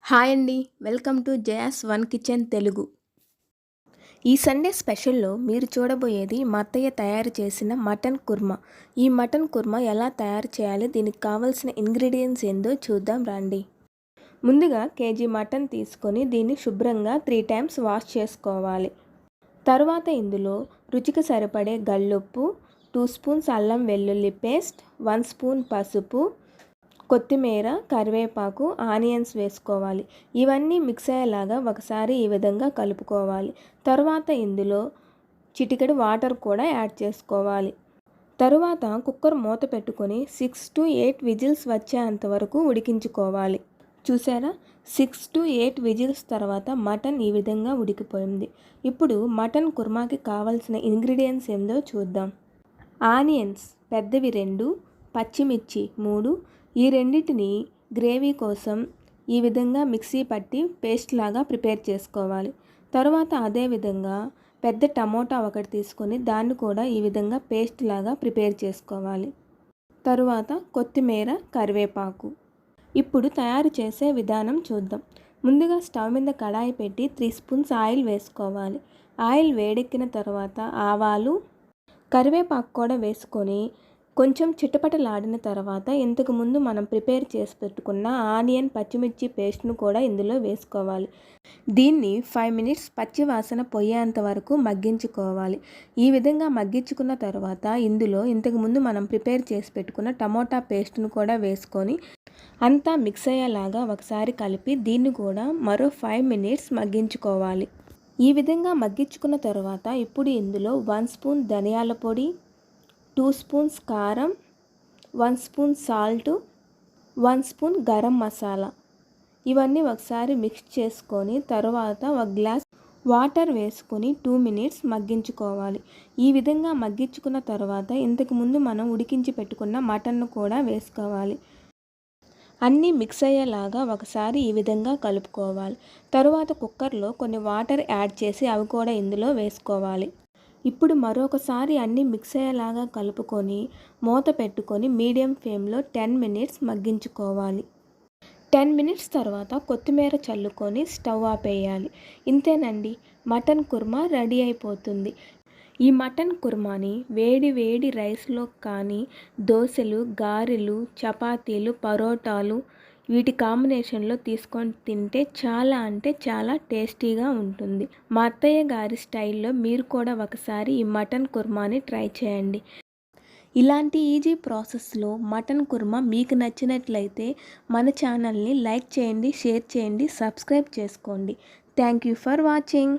Hi అండి, welcome to Jaya's one kitchen Telugu. ఈ Sunday స్పెషల్లో మీరు చూడబోయేది మా అత్తయ్య తయారు చేసిన మటన్ కుర్మా. ఈ మటన్ కుర్మా ఎలా తయారు చేయాలి, దీనికి కావాల్సిన ఇంగ్రీడియంట్స్ ఏందో చూద్దాం రండి. ముందుగా కేజీ మటన్ తీసుకొని దీన్ని శుభ్రంగా 3 times వాష్ చేసుకోవాలి. తర్వాత ఇందులో రుచికి సరిపడే గల్లుప్పు, 2 స్పూన్స్ అల్లం వెల్లుల్లి పేస్ట్, 1 స్పూన్ పసుపు, కొత్తిమీర, కరివేపాకు, ఆనియన్స్ వేసుకోవాలి. ఇవన్నీ మిక్స్ అయ్యేలాగా ఒకసారి ఈ విధంగా కలుపుకోవాలి. తర్వాత ఇందులో చిటికెడు వాటర్ కూడా యాడ్ చేసుకోవాలి. తరువాత కుక్కర్ మూత పెట్టుకొని 6 to 8 విజిల్స్ వచ్చేంత వరకు ఉడికించుకోవాలి. చూసారా, 6 to 8 విజిల్స్ తర్వాత మటన్ ఈ విధంగా ఉడికిపోయింది. ఇప్పుడు మటన్ కుర్మాకి కావాల్సిన ఇంగ్రీడియంట్స్ ఏందో చూద్దాం. ఆనియన్స్ పెద్దవి 2, పచ్చిమిర్చి 3. ఈ రెండింటిని గ్రేవీ కోసం ఈ విధంగా మిక్సీ పట్టి పేస్ట్ లాగా ప్రిపేర్ చేసుకోవాలి. తర్వాత అదేవిధంగా పెద్ద టమోటా ఒకటి తీసుకొని దాన్ని కూడా ఈ విధంగా పేస్ట్ లాగా ప్రిపేర్ చేసుకోవాలి. తరువాత కొత్తిమీర, కరివేపాకు. ఇప్పుడు తయారు చేసే విధానం చూద్దాం. ముందుగా స్టవ్ మీద కడాయి పెట్టి 3 స్పూన్స్ ఆయిల్ వేసుకోవాలి. ఆయిల్ వేడెక్కిన తర్వాత ఆవాలు, కరివేపాకు కూడా వేసుకొని కొంచెం చిటపటలాడిన తర్వాత ఇంతకుముందు మనం ప్రిపేర్ చేసి పెట్టుకున్న ఆనియన్, పచ్చిమిర్చి పేస్ట్ను కూడా ఇందులో వేసుకోవాలి. దీన్ని 5 minutes పచ్చి వాసన పోయేంత వరకు మగ్గించుకోవాలి. ఈ విధంగా మగ్గించుకున్న తర్వాత ఇందులో ఇంతకుముందు మనం ప్రిపేర్ చేసి పెట్టుకున్న టమోటా పేస్ట్ను కూడా వేసుకొని అంతా మిక్స్ అయ్యేలాగా ఒకసారి కలిపి దీన్ని కూడా మరో 5 minutes మగ్గించుకోవాలి. ఈ విధంగా మగ్గించుకున్న తర్వాత ఇప్పుడు ఇందులో 1 స్పూన్ ధనియాల పొడి, 2 స్పూన్స్ కారం, 1 spoon salt, 1 spoon garam masala ఇవన్నీ ఒకసారి మిక్స్ చేసుకొని తర్వాత 1 గ్లాస్ వాటర్ వేసుకొని 2 minutes మగ్గించుకోవాలి. ఈ విధంగా మగ్గించుకున్న తర్వాత ఇంతకుముందు మనం ఉడికించి పెట్టుకున్న మటన్ను కూడా వేసుకోవాలి. అన్నీ మిక్స్ అయ్యేలాగా ఒకసారి ఈ విధంగా కలుపుకోవాలి. తరువాత కుక్కర్లో కొన్ని వాటర్ యాడ్ చేసి అవి కూడా ఇందులో వేసుకోవాలి. ఇప్పుడు మరొకసారి అన్నీ మిక్స్ అయ్యేలాగా కలుపుకొని మూత పెట్టుకొని మీడియం ఫ్లేమ్లో 10 minutes మగ్గించుకోవాలి. 10 minutes తర్వాత కొత్తిమీర చల్లుకొని స్టవ్ ఆపేయాలి. ఇంతేనండి, మటన్ కుర్మా రెడీ అయిపోతుంది. ఈ మటన్ కుర్మాని వేడి వేడి రైస్లో కానీ, దోశలు, గారెలు, చపాతీలు, పరోటాలు వీటి కాంబినేషన్లో తీసుకొని తింటే చాలా అంటే చాలా టేస్టీగా ఉంటుంది. మా అత్తయ్య గారి స్టైల్లో మీరు కూడా ఒకసారి ఈ మటన్ కుర్మాని ట్రై చేయండి. ఇలాంటి ఈజీ ప్రాసెస్లో మటన్ కుర్మా మీకు నచ్చినట్లయితే మన ఛానల్ని లైక్ చేయండి, షేర్ చేయండి, సబ్స్క్రైబ్ చేసుకోండి. Thank you for watching.